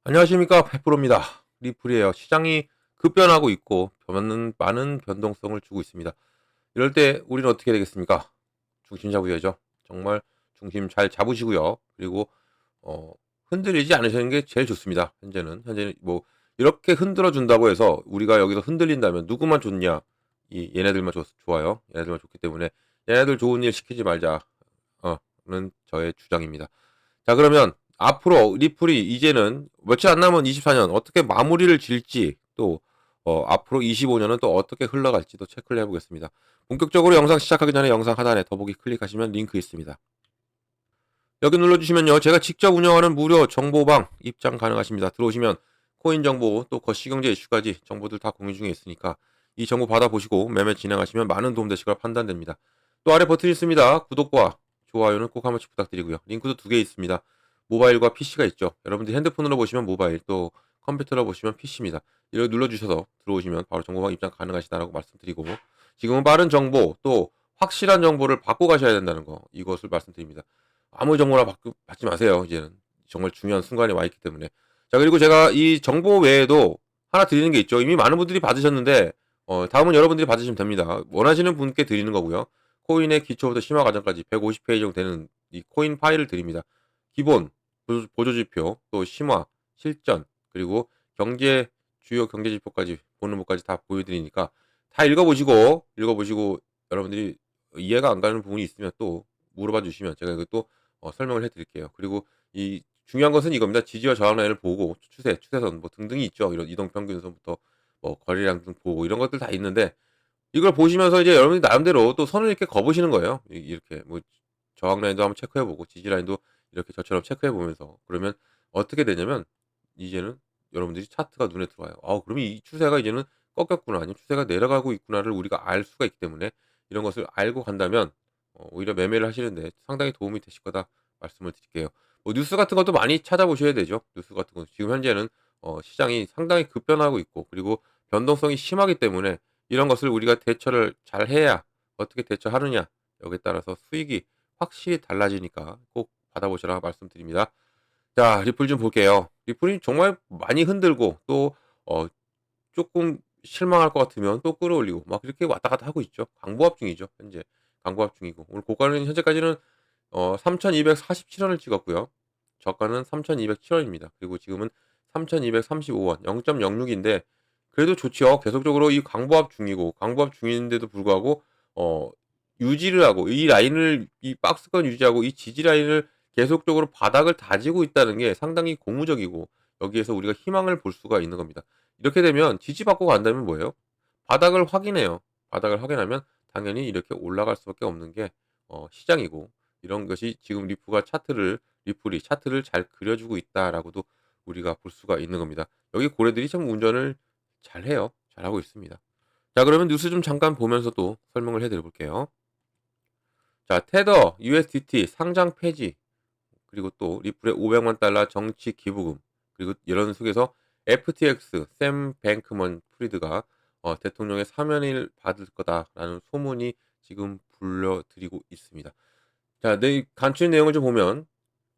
안녕하십니까. 페프로입니다. 리플이에요. 시장이 급변하고 있고 많은 변동성을 주고 있습니다. 이럴 때 우리는 어떻게 되겠습니까? 중심 잡으셔야죠. 정말 중심 잘 잡으시고요. 그리고 어 흔들리지 않으시는 게 제일 좋습니다. 현재는 뭐 이렇게 흔들어 준다고 해서 우리가 여기서 흔들린다면 누구만 좋냐? 얘네들만 좋아요. 얘네들만 좋기 때문에 얘네들 좋은 일 시키지 말자. 는 저의 주장입니다. 자, 그러면 앞으로 리플이 이제는 며칠 안 남은 24년 어떻게 마무리를 질지, 또 앞으로 25년은 또 어떻게 흘러갈지도 체크를 해보겠습니다. 본격적으로 영상 시작하기 전에 영상 하단에 더보기 클릭하시면 링크 있습니다. 여기 눌러주시면요, 제가 직접 운영하는 무료 정보방 입장 가능하십니다. 들어오시면 코인 정보, 또 거시경제 이슈까지 정보들 다 공유 중에 있으니까 이 정보 받아보시고 매매 진행하시면 많은 도움 되실 걸 판단됩니다. 또 아래 버튼 있습니다. 구독과 좋아요는 꼭 한 번씩 부탁드리고요. 링크도 두 개 있습니다. 모바일과 PC가 있죠. 여러분들 핸드폰으로 보시면 모바일, 또 컴퓨터로 보시면 PC입니다. 이걸 눌러주셔서 들어오시면 바로 정보방 입장 가능하시다라고 말씀드리고, 지금은 빠른 정보, 또 확실한 정보를 받고 가셔야 된다는 거, 이것을 말씀드립니다. 아무 정보나 받지 마세요. 이제는 정말 중요한 순간에 와 있기 때문에. 자, 그리고 제가 이 정보 외에도 하나 드리는 게 있죠. 이미 많은 분들이 받으셨는데 다음은 여러분들이 받으시면 됩니다. 원하시는 분께 드리는 거고요. 코인의 기초부터 심화 과정까지 150페이지 정도 되는 이 코인 파일을 드립니다. 기본, 보조지표, 또 심화, 실전, 그리고 주요 경제 지표까지 보는 것까지 다 보여드리니까 다 읽어보시고 여러분들이 이해가 안 가는 부분이 있으면 또 물어봐 주시면 제가 이것도 설명을 해 드릴게요. 그리고 이 중요한 것은 이겁니다. 지지와 저항 라인을 보고 추세선 뭐 등등이 있죠. 이런 이동 평균선부터 뭐 거래량 등 보고 이런 것들 다 있는데, 이걸 보시면서 이제 여러분이 나름대로 또 선을 이렇게 그어 보시는 거예요. 이렇게 뭐 저항 라인도 한번 체크해 보고 지지 라인도 이렇게 저처럼 체크해 보면서, 그러면 어떻게 되냐면 이제는 여러분들이 차트가 눈에 들어와요. 그러면 이 추세가 이제는 꺾였구나, 아니면 추세가 내려가고 있구나를 우리가 알 수가 있기 때문에 이런 것을 알고 간다면 오히려 매매를 하시는데 상당히 도움이 되실 거다 말씀을 드릴게요. 뭐 뉴스 같은 것도 많이 찾아보셔야 되죠. 뉴스 같은 거 지금 현재는 시장이 상당히 급변하고 있고, 그리고 변동성이 심하기 때문에 이런 것을 우리가 대처를 잘 해야 어떻게 대처하느냐, 여기에 따라서 수익이 확실히 달라지니까 꼭 받아보시라 말씀드립니다. 자, 리플 좀 볼게요. 리플이 정말 많이 흔들고 또 어 쪼끔 실망할 것 같으면 또 끌어올리고 막 이렇게 왔다 갔다 하고 있죠. 강보합 중이죠, 현재. 강보합 중이고, 오늘 고가는 현재까지는 3,247 원을 찍었고요. 저가는 3,207 원입니다. 그리고 지금은 3,235 원, 0.06 인데 그래도 좋죠. 계속적으로 이 강보합 중이고, 강보합 중인데도 불구하고 어 유지를 하고 이 라인을, 이 박스권 유지하고 이 지지 라인을 계속적으로 바닥을 다지고 있다는 게 상당히 고무적이고, 여기에서 우리가 희망을 볼 수가 있는 겁니다. 이렇게 되면 지지받고 간다면 뭐예요? 바닥을 확인해요. 바닥을 확인하면 당연히 이렇게 올라갈 수밖에 없는 게 시장이고, 이런 것이 지금 리플이 차트를 잘 그려주고 있다라고도 우리가 볼 수가 있는 겁니다. 여기 고래들이 참 운전을 잘해요. 잘하고 있습니다. 자, 그러면 뉴스 좀 잠깐 보면서 또 설명을 해 드려 볼게요. 자, 테더 USDT 상장 폐지, 그리고 또 리플의 500만 달러 정치 기부금, 그리고 이런 속에서 FTX 샘 뱅크먼 프리드가 대통령의 사면을 받을 거다라는 소문이 지금 불려드리고 있습니다. 자, 간추린 내용을 좀 보면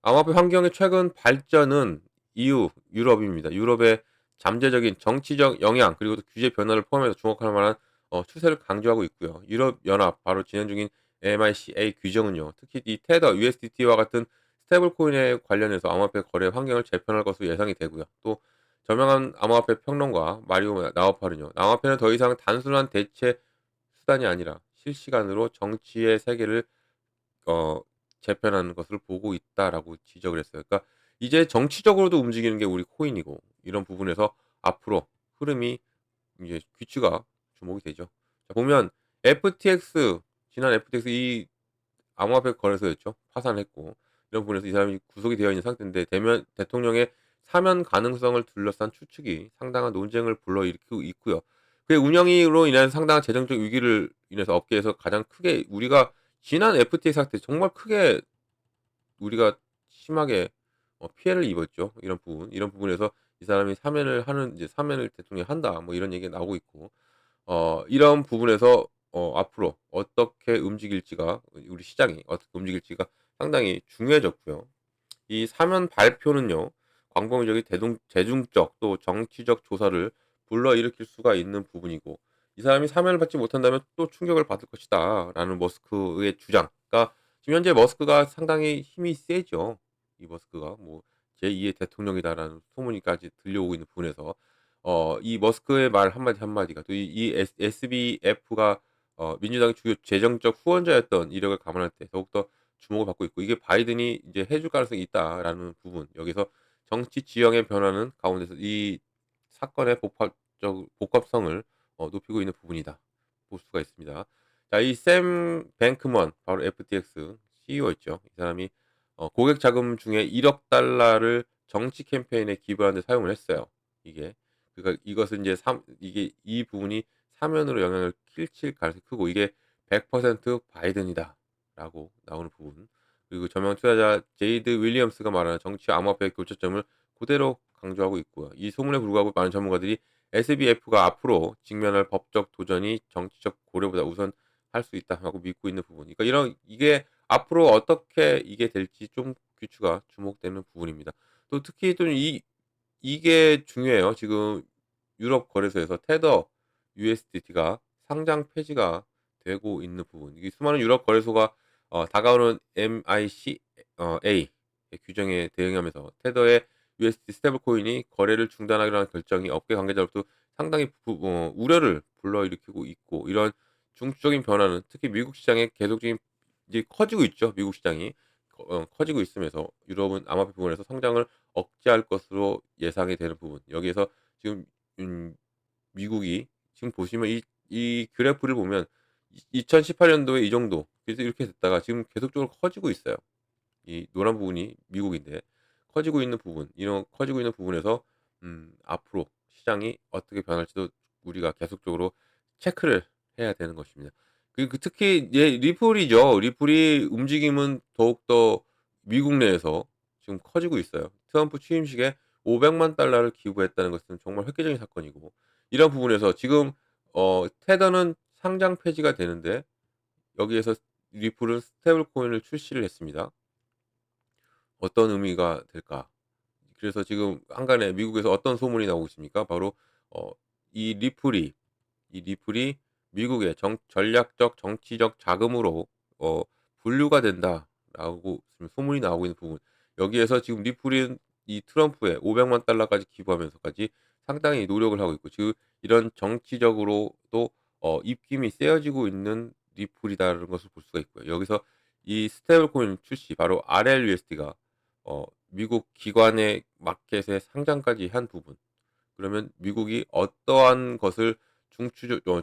암호화폐 환경의 최근 발전은 유럽입니다. 유럽의 잠재적인 정치적 영향, 그리고 또 규제 변화를 포함해서 주목할 만한 추세를 강조하고 있고요. 유럽 연합, 바로 진행 중인 MiCA 규정은요, 특히 이 테더 USDT와 같은 스테이블 코인에 관련해서 암호화폐 거래 환경을 재편할 것으로 예상이 되고요. 또 저명한 암호화폐 평론가 마리오 나우파르는요, 암호화폐는 더 이상 단순한 대체 수단이 아니라 실시간으로 정치의 세계를 어 재편하는 것을 보고 있다라고 지적을 했어요. 그러니까 이제 정치적으로도 움직이는 게 우리 코인이고, 이런 부분에서 앞으로 흐름이 이제 귀추가 주목이 되죠. 자, 보면 FTX, 지난 FTX 이 암호화폐 거래소였죠. 파산했고, 이런 부분에서 이 사람이 구속이 되어 있는 상태인데, 대통령의 사면 가능성을 둘러싼 추측이 상당한 논쟁을 불러일으키고 있고요. 그의 운영으로 인한 상당한 재정적 위기를 인해서 업계에서 가장 크게, 우리가 지난 FTX 사태 정말 크게 우리가 심하게 피해를 입었죠. 이런 부분에서 이 사람이 사면을 대통령이 한다, 뭐 이런 얘기가 나오고 있고, 이런 부분에서 앞으로 어떻게 움직일지가, 우리 시장이 어떻게 움직일지가 상당히 중요해졌고요. 이 사면 발표는요, 광범위적인 대중적 또 정치적 조사를 불러일으킬 수가 있는 부분이고 이 사람이 사면을 받지 못한다면 또 충격을 받을 것이다라는 머스크의 주장. 그러니까 지금 현재 머스크가 상당히 힘이 세죠. 이 머스크가 뭐 제2의 대통령이다라는 소문이까지 들려오고 있는 부분에서 이 머스크의 말 한마디 한마디가 또 이 SBF가 민주당의 주요 재정적 후원자였던 이력을 감안할 때 더욱더 주목을 받고 있고 이게 바이든이 이제 해줄 가능성이 있다라는 부분. 여기서 정치 지형의 변화는 가운데서 이 사건의 복합성을 높이고 있는 부분이다. 볼 수가 있습니다. 자, 이 샘 뱅크먼 바로 FTX CEO였죠. 이 사람이 고객 자금 중에 1억 달러를 정치 캠페인에 기부하는 데 사용을 했어요. 이게 그러니까 이것은 이제 이게 이 부분이 사면으로 영향을 끼칠 가능성이 크고 이게 100% 바이든이다라고 나오는 부분. 그리고 저명 투자자 제이드 윌리엄스가 말하는 정치 암호화폐의 교차점을 그대로 강조하고 있고요. 이 소문에 불구하고 많은 전문가들이 SBF가 앞으로 직면할 법적 도전이 정치적 고려보다 우선할 수 있다고 믿고 있는 부분. 그러니까 이게 앞으로 어떻게 이게 될지 좀 귀추가 주목되는 부분입니다. 또 특히 좀 이게 중요해요. 지금 유럽 거래소에서 테더 USDT가 상장 폐지가 되고 있는 부분. 이게 수많은 유럽 거래소가 다가오는 MiCA 규정에 대응하면서 테더의 USD 스테이블 코인이 거래를 중단하기로 결정이 업계 관계자로부터 상당히 우려를 불러일으키고 있고 이런 중추적인 변화는 특히 미국 시장에 계속적인 이제 커지고 있죠. 미국 시장이 커지고 있으면서 유럽은 암호화폐 부분에서 성장을 억제할 것으로 예상이 되는 부분. 여기에서 지금 미국이 지금 보시면 이 그래프를 보면 2018 년도에 이 정도 그래서 이렇게 됐다가 지금 계속적으로 커지고 있어요. 이 노란 부분이 미국인데 커지고 있는 부분 이런 커지고 있는 부분에서 앞으로 시장이 어떻게 변할지도 우리가 계속적으로 체크를 해야 되는 것입니다. 그리고 특히 리플이죠. 리플이 움직임은 더욱더 미국 내에서 지금 커지고 있어요. 트럼프 취임식에 500만 달러를 기부했다는 것은 정말 획기적인 사건이고 이런 부분에서 지금 테더는 상장 폐지가 되는데 여기에서 리플은 스테이블 코인을 출시를 했습니다. 어떤 의미가 될까? 그래서 지금 한간에 미국에서 어떤 소문이 나오고 있습니까? 바로 어 이 리플이 이 리플이 미국의 전략적 정치적 자금으로 어 분류가 된다라고 지금 소문이 나오고 있는 부분. 여기에서 지금 리플은 이 트럼프에 500만 달러까지 기부하면서까지 상당히 노력을 하고 있고 지금 이런 정치적으로도 입김이 세어지고 있는 리플이다라는 것을 볼 수가 있고요. 여기서 이 스테이블 코인 출시 바로 RLUSD가 미국 기관의 마켓에 상장까지 한 부분. 그러면 미국이 어떠한 것을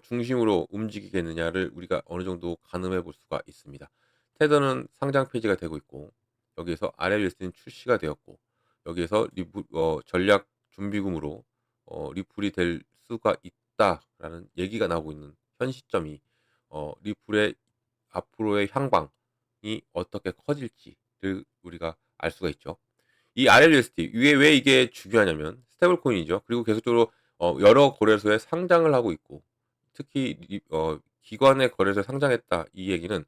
중심으로 움직이겠느냐를 우리가 어느 정도 가늠해 볼 수가 있습니다. 테더는 상장 폐지가 되고 있고 여기에서 RLS는 출시가 되었고 여기에서 전략 준비금으로 리플이 될 수가 있다라는 얘기가 나오고 있는 현 시점이 리플의 앞으로의 향방이 어떻게 커질지를 우리가 알 수가 있죠. 이 RLUSD 이게 왜 이게 중요하냐면 스테이블 코인이죠. 그리고 계속적으로 여러 거래소에 상장을 하고 있고 특히 기관의 거래소에 상장했다 이 얘기는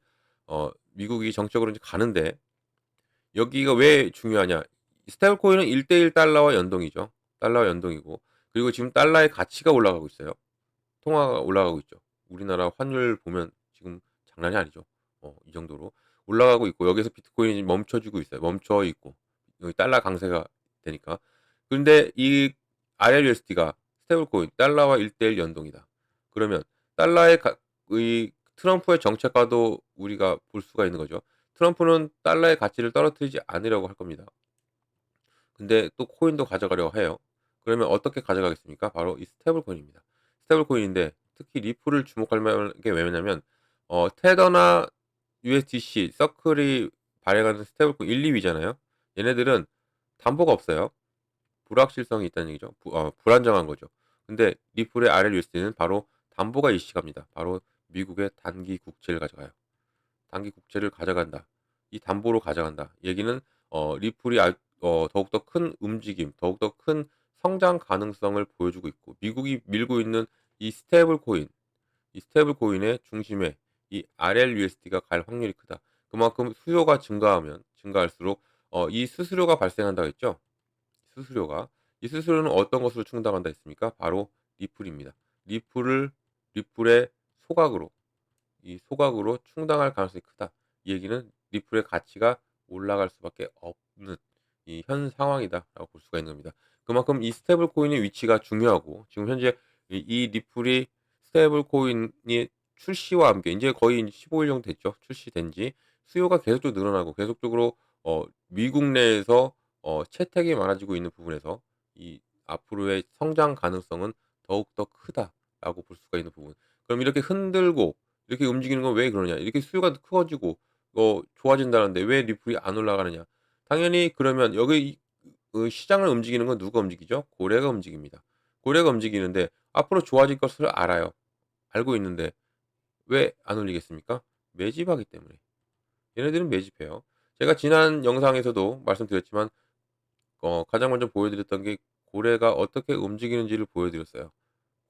미국이 정적으로 이제 가는데 여기가 왜 중요하냐? 스테이블 코인은 1대1 달러와 연동이죠. 달러와 연동이고 그리고 지금 달러의 가치가 올라가고 있어요. 통화가 올라가고 있죠. 우리나라 환율 보면 지금 장난이 아니죠. 이 정도로 올라가고 있고 여기서 비트코인이 멈춰지고 있어요. 멈춰 있고 여기 달러 강세가 되니까. 근데 이 RLUSD가 스테이블 코인 달러와 1대1 연동이다. 그러면 달러의 이 트럼프의 정책과도 우리가 볼 수가 있는 거죠. 트럼프는 달러의 가치를 떨어뜨리지 않으려고 할 겁니다. 근데 또 코인도 가져가려고 해요. 그러면 어떻게 가져가겠습니까? 바로 이 스테이블 코인입니다. 스테이블 코인인데 특히 리플을 주목할 만한 게 왜냐면 테더나 USDC, 서클이 발행하는 스테이블 코인 1, 2위잖아요. 얘네들은 담보가 없어요. 불확실성이 있다는 얘기죠. 불안정한 거죠. 근데 리플의 RLUSD는 바로 담보가 일시갑니다. 바로 미국의 단기 국채를 가져가요. 단기 국채를 가져간다. 이 담보로 가져간다. 얘기는 리플이 더욱더 큰 움직임, 더욱더 큰 성장 가능성을 보여주고 있고 미국이 밀고 있는 이 스테이블 코인, 이 스테이블 코인의 중심에 이 RLUSD가 갈 확률이 크다. 그만큼 수요가 증가하면 증가할수록 이 수수료가 발생한다고 했죠. 수수료가. 이 수수료는 어떤 것으로 충당한다 했습니까? 바로 리플입니다. 리플의 소각으로 소각으로 충당할 가능성이 크다. 이 얘기는 리플의 가치가 올라갈 수밖에 없는 이 현 상황이다라고 볼 수가 있는 겁니다. 그만큼 이 스테이블 코인의 위치가 중요하고 지금 현재 이 리플이 스테이블 코인이 출시와 함께 이제 거의 15일 정도 됐죠. 출시된 지. 수요가 계속적으로 늘어나고 계속적으로 미국 내에서 채택이 많아지고 있는 부분에서 이 앞으로의 성장 가능성은 더욱더 크다라고 볼 수가 있는 부분. 그럼 이렇게 흔들고 이렇게 움직이는 건 왜 그러냐? 이렇게 수요가 커지고 좋아진다는데 왜 리플이 안 올라가느냐? 당연히 그러면 여기 시장을 움직이는 건 누가 움직이죠? 고래가 움직입니다. 고래가 움직이는데 앞으로 좋아질 것을 알아요. 알고 있는데 왜 안 올리겠습니까? 매집하기 때문에. 얘네들은 매집해요. 제가 지난 영상에서도 말씀드렸지만 가장 먼저 보여드렸던 게 고래가 어떻게 움직이는지를 보여드렸어요.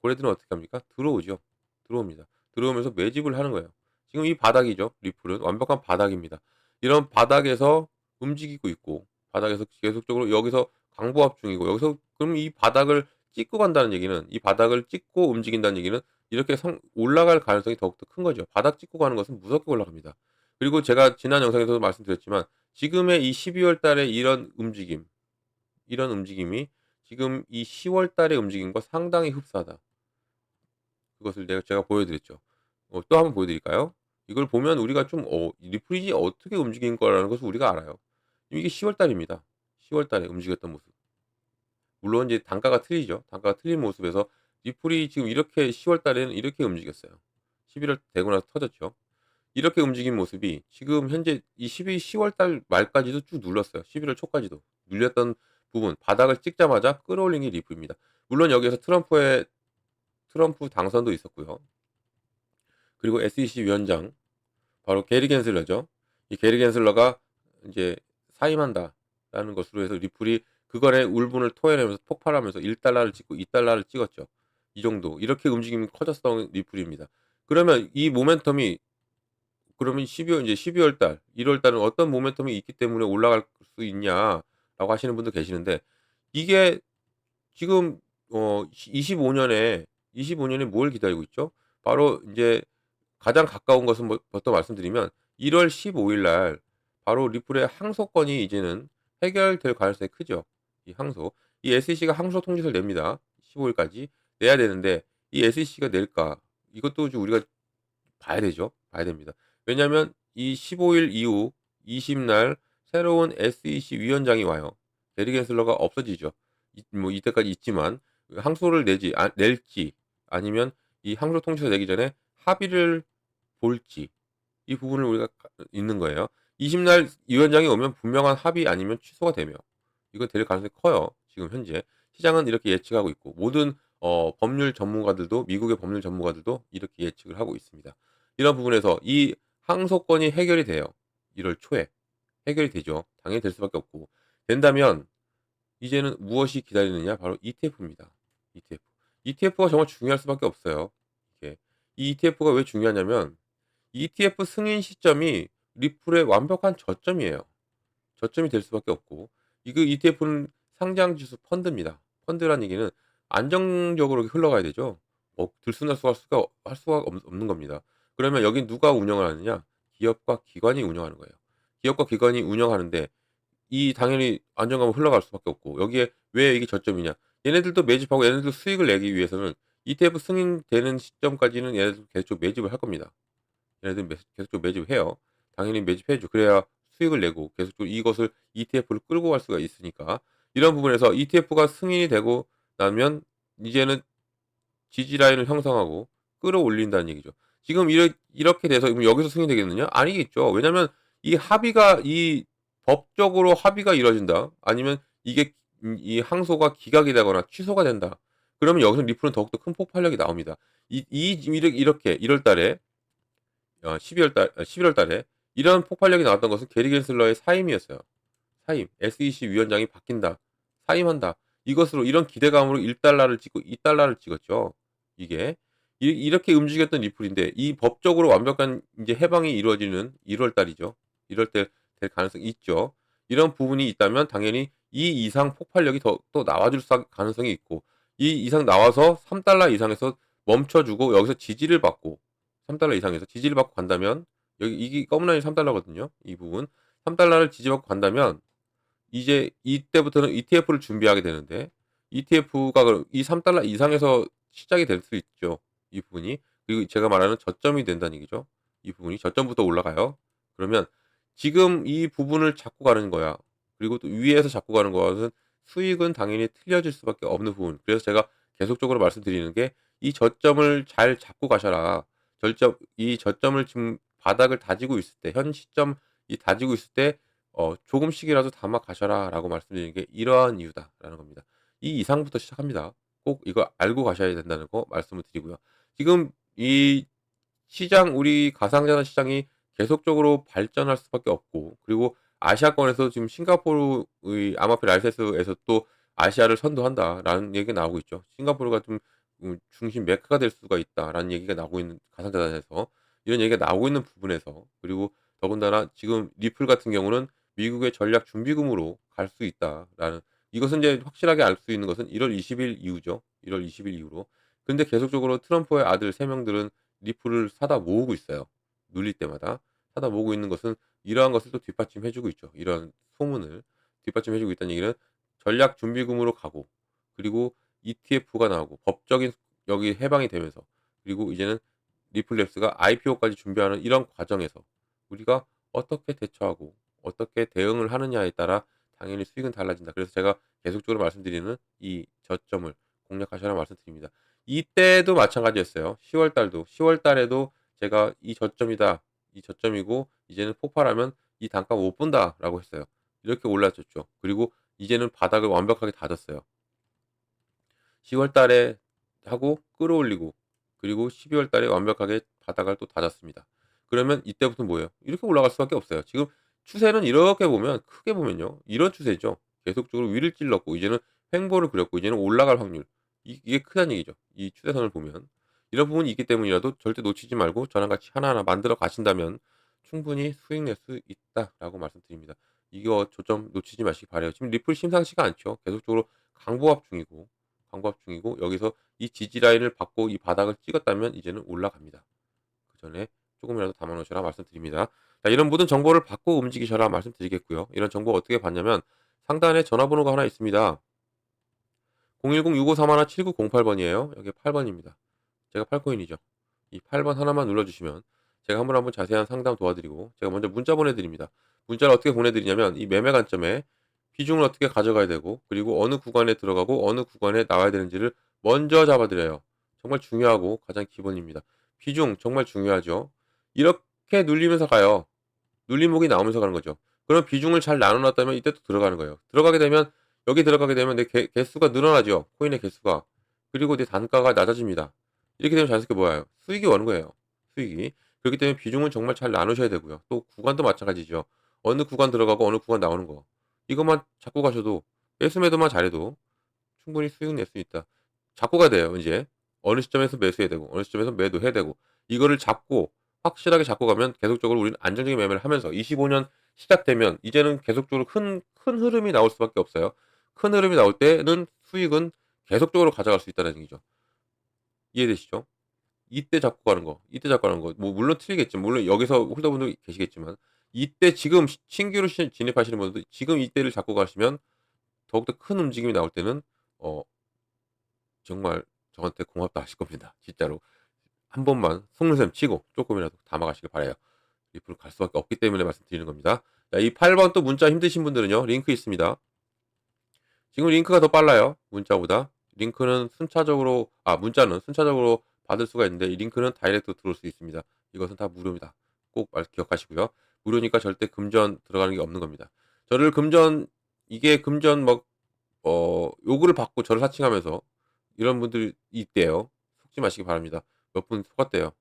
고래들은 어떻게 합니까? 들어오죠. 들어옵니다. 들어오면서 매집을 하는 거예요. 지금 이 바닥이죠. 리플은 완벽한 바닥입니다. 이런 바닥에서 움직이고 있고 바닥에서 계속적으로 여기서 강보합 중이고 여기서 그럼 이 바닥을 찍고 간다는 얘기는 이 바닥을 찍고 움직인다는 얘기는 이렇게 올라갈 가능성이 더욱더 큰 거죠. 바닥 찍고 가는 것은 무섭게 올라갑니다. 그리고 제가 지난 영상에서도 말씀드렸지만 지금의 이 12월 달에 이런 움직임이 지금 이 10월 달의 움직임과 상당히 흡사하다. 그것을 제가 보여드렸죠. 또 한번 보여드릴까요? 이걸 보면 우리가 좀 리플이 어떻게 움직인 거라는 것을 우리가 알아요. 이게 10월 달입니다. 10월 달에 움직였던 모습. 물론 이제 단가가 틀리죠. 단가가 틀린 모습에서 리플이 지금 이렇게 10월 달에는 이렇게 움직였어요. 11월 되고 나서 터졌죠. 이렇게 움직인 모습이 지금 현재 이 10월 달 말까지도 쭉 눌렀어요. 11월 초까지도. 눌렸던 부분, 바닥을 찍자마자 끌어올린 게 리플입니다. 물론 여기에서 트럼프 당선도 있었고요. 그리고 SEC 위원장 바로 게리 겐슬러죠. 이 게리 겐슬러가 이제 사임한다라는 것으로 해서 리플이 그거에 울분을 토해내면서 폭발하면서 1달러를 찍고 2달러를 찍었죠. 이 정도 이렇게 움직임이 커졌던 리플입니다. 그러면 이 모멘텀이 그러면 12월 달, 1월 달은 어떤 모멘텀이 있기 때문에 올라갈 수 있냐라고 하시는 분도 계시는데 이게 지금 25년에 뭘 기다리고 있죠? 바로 인제 가장 가까운 것은 부터 말씀드리면 1월 15일 날 바로 리플의 항소건이 이제는 해결될 가능성이 크죠. 이 항소. 이 SEC가 항소 통지서를 냅니다. 15 일까지 내야 되는데 이 SEC가 낼까? 이것도 좀 우리가 봐야 되죠. 봐야 됩니다. 왜냐하면 이 15일 이후 20날 새로운 SEC 위원장이 와요. 게리 겐슬러가 없어지죠. 이때까지 있지만 항소를 낼지 아니면 이 항소 통지서 내기 전에 합의를 볼지 이 부분을 우리가 있는 거예요. 20날 위원장이 오면 분명한 합의 아니면 취소가 되며 이거 될 가능성이 커요. 지금 현재 시장은 이렇게 예측하고 있고 모든 미국의 법률 전문가들도 이렇게 예측을 하고 있습니다. 이런 부분에서 이 항소건이 해결이 돼요. 1월 초에 해결이 되죠. 당연히 될 수밖에 없고 된다면 이제는 무엇이 기다리느냐? 바로 ETF입니다. ETF. ETF가 정말 중요할 수밖에 없어요. 이게. 이 ETF가 왜 중요하냐면 ETF 승인 시점이 리플의 완벽한 저점이에요. 저점이 될 수밖에 없고 이거 ETF는 상장 지수 펀드입니다. 펀드라는 얘기는 안정적으로 흘러가야 되죠. 할 수가 없는 겁니다. 그러면 여기 누가 운영을 하느냐? 기업과 기관이 운영하는 거예요. 기업과 기관이 운영하는데 당연히 안정감은 흘러갈 수밖에 없고 여기에 왜 이게 저점이냐? 얘네들도 매집하고 얘네들도 수익을 내기 위해서는 ETF 승인되는 시점까지는 얘네들 계속 매집을 할 겁니다. 얘네들 계속적으로 매집해요. 당연히 매집해야죠. 그래야 수익을 내고 계속적으로 이것을 ETF를 끌고 갈 수가 있으니까. 이런 부분에서 ETF가 승인이 되고 나면 이제는 지지 라인을 형성하고 끌어올린다는 얘기죠. 지금 이렇게 돼서 여기서 승인되겠느냐? 아니겠죠. 왜냐면 이 법적으로 합의가 이루어진다. 아니면 이 항소가 기각이 되거나 취소가 된다. 그러면 여기서 리플은 더욱더 큰 폭발력이 나옵니다. 이렇게 1월 달에 11월 달에 이런 폭발력이 나왔던 것은 게리 겐슬러의 사임이었어요. 사임. SEC 위원장이 바뀐다. 사임한다. 이것으로 이런 기대감으로 1달러를 찍고 2달러를 찍었죠. 이게 이렇게 움직였던 리플인데 이 법적으로 완벽한 이제 해방이 이루어지는 1월 달이죠. 1월 달 될 가능성이 있죠. 이런 부분이 있다면 당연히 이 이상 폭발력이 또 나와줄 가능성이 있고, 이 이상 나와서 3달러 이상에서 멈춰주고 여기서 지지를 받고 3달러 이상에서 지지를 받고 간다면, 여기 이게 검은 라인이 3달러거든요. 이 부분 3달러를 지지받고 간다면 이제 이때부터는 ETF를 준비하게 되는데, ETF가 이 3달러 이상에서 시작이 될 수 있죠, 이 부분이. 그리고 제가 말하는 저점이 된다는 얘기죠. 이 부분이 저점부터 올라가요. 그러면 지금 이 부분을 잡고 가는 거야. 그리고 또 위에서 잡고 가는 것은 수익은 당연히 틀려질 수밖에 없는 부분. 그래서 제가 계속적으로 말씀드리는 게, 이 저점을 잘 잡고 가셔라. 이 저점을 지금 바닥을 다지고 있을 때, 현 시점 이 다지고 있을 때 "조금씩이라도 담아 가셔라."라고 말씀드리는 게 이러한 이유다라는 겁니다. 이 이상부터 시작합니다. 꼭 이거 알고 가셔야 된다는 거 말씀을 드리고요. 지금 이 시장, 우리 가상자산 시장이 계속적으로 발전할 수밖에 없고, 그리고 아시아권에서 지금 싱가포르의 아마피 라이센스에서 또 "아시아를 선도한다."라는 얘기가 나오고 있죠. 싱가포르가 좀 중심 메카가 될 수가 있다라는 얘기가 나오고 있는, 가상자산에서 이런 얘기가 나오고 있는 부분에서, 그리고 더군다나 지금 리플 같은 경우는 미국의 전략 준비금으로 갈 수 있다라는, 이것은 이제 확실하게 알 수 있는 것은 1월 20일 이후죠. 1월 20일 이후로. 근데 계속적으로 트럼프의 아들 3 명들은 리플을 사다 모으고 있어요. 눌릴 때마다 사다 모으고 있는 것은 이러한 것을 또 뒷받침해 주고 있죠. 이런 소문을 뒷받침해 주고 있다는 얘기는 전략 준비금으로 가고, 그리고 ETF가 나오고 법적인 여기 해방이 되면서, 그리고 이제는 리플랩스가 IPO까지 준비하는 이런 과정에서 우리가 어떻게 대처하고 어떻게 대응을 하느냐에 따라 당연히 수익은 달라진다. 그래서 제가 계속적으로 말씀드리는 이 저점을 공략하셔라 말씀드립니다. 이때도 마찬가지였어요. 10월 달도. 10월 달에도 제가 "이 저점이다. 이 저점이고 이제는 폭발하면 이 단가 못 본다."라고 했어요. 이렇게 올라졌죠. 그리고 이제는 바닥을 완벽하게 다졌어요. 10월 달에 하고 끌어올리고, 그리고 12월 달에 완벽하게 바닥을 또 다졌습니다. 그러면 이때부터 뭐예요? 이렇게 올라갈 수밖에 없어요. 지금 추세는 이렇게 보면, 크게 보면요, 이런 추세죠. 계속적으로 위를 찔렀고 이제는 횡보를 그렸고 이제는 올라갈 확률, 이게 크다는 얘기죠. 이 추세선을 보면 이런 부분이 있기 때문이라도 절대 놓치지 말고 저랑 같이 하나하나 만들어 가신다면 충분히 수익 낼 수 있다라고 말씀드립니다. 이거 조점 놓치지 마시기 바라요. 지금 리플 심상치가 않죠. 계속적으로 강보합 중이고, 여기서 이 지지 라인을 받고 이 바닥을 찍었다면 이제는 올라갑니다. 그전에 조금이라도 담아 놓으셔라 말씀드립니다. 자, 이런 모든 정보를 받고 움직이셔라 말씀드리겠고요. 이런 정보 어떻게 받냐면, 상단에 전화번호가 하나 있습니다. 010-6531-7908번이에요. 여기 8번입니다. 제가 팔코인이죠. 이 8번 하나만 눌러주시면 제가 한번 자세한 상담 도와드리고, 제가 먼저 문자 보내드립니다. 문자를 어떻게 보내드리냐면, 이 매매 관점에 비중을 어떻게 가져가야 되고, 그리고 어느 구간에 들어가고 어느 구간에 나와야 되는지를 먼저 잡아드려요. 정말 중요하고 가장 기본입니다. 비중 정말 중요하죠. 이렇게 눌리면서 가요. 눌림목이 나오면서 가는 거죠. 그럼 비중을 잘 나눠 놨다면 이때 또 들어가는 거예요. 여기 들어가게 되면 내 개수가 늘어나죠. 코인의 개수가. 그리고 내 단가가 낮아집니다. 이렇게 되면 자연스럽게 뭐예요? 수익이 오는 거예요. 수익이. 그렇기 때문에 비중은 정말 잘 나누셔야 되고요. 또 구간도 마찬가지죠. 어느 구간 들어가고 어느 구간 나오는 거. 이것만 잡고 가셔도, 매수 매도만 잘해도 충분히 수익 낼 수 있다. 잡고 가야 돼요, 이제. 어느 시점에서 매수해야 되고 어느 시점에서 매도해야 되고, 이거를 잡고 확실하게 잡고 가면 계속적으로 우리는 안정적인 매매를 하면서 25년 시작되면 이제는 계속적으로 큰 흐름이 나올 수밖에 없어요. 큰 흐름이 나올 때는 수익은 계속적으로 가져갈 수 있다는 얘기죠. 이해되시죠? 이때 잡고 가는 거. 뭐 물론 틀리겠지만, 물론 여기서 홀더분들 계시겠지만, 이때 지금 신규로 진입하시는 분들도 지금 이때를 잡고 가시면 더욱더 큰 움직임이 나올 때는 어 정말 저한테 고맙다 하실 겁니다. 진짜로. 한 번만 속눈썹 치고 쪼끔이라도 담아 가시길 바라요. 리플로 갈 수밖에 없기 때문에 말씀드리는 겁니다. 자, 이 8번 또 문자 힘드신 분들은요, 링크 있습니다. 지금 링크가 더 빨라요, 문자보다. 문자는 순차적으로 받을 수가 있는데, 이 링크는 다이렉트로 들어올 수 있습니다. 이것은 다 무료입니다. 꼭 기억하시고요. 무료니까 절대 금전 들어가는 게 없는 겁니다. 저를 금전, 이게 금전 요구를 받고 저를 사칭하면서 이런 분들이 있대요. 속지 마시기 바랍니다. 몇 분 속았대요.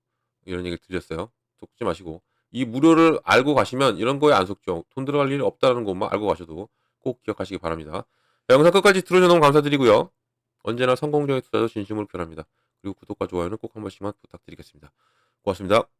이런 얘기를 드렸어요. 속지 마시고 이 무료를 알고 가시면 이런 거에 안 속죠. 돈 들어갈 일이 없다는 것만 알고 가셔도 꼭 기억하시기 바랍니다. 자, 영상 끝까지 들어주셔서 너무 감사드리고요. 언제나 성공적인 투자도 진심으로 바랍니다. 그리고 구독과 좋아요는 꼭 한 번씩만 부탁드리겠습니다. 고맙습니다.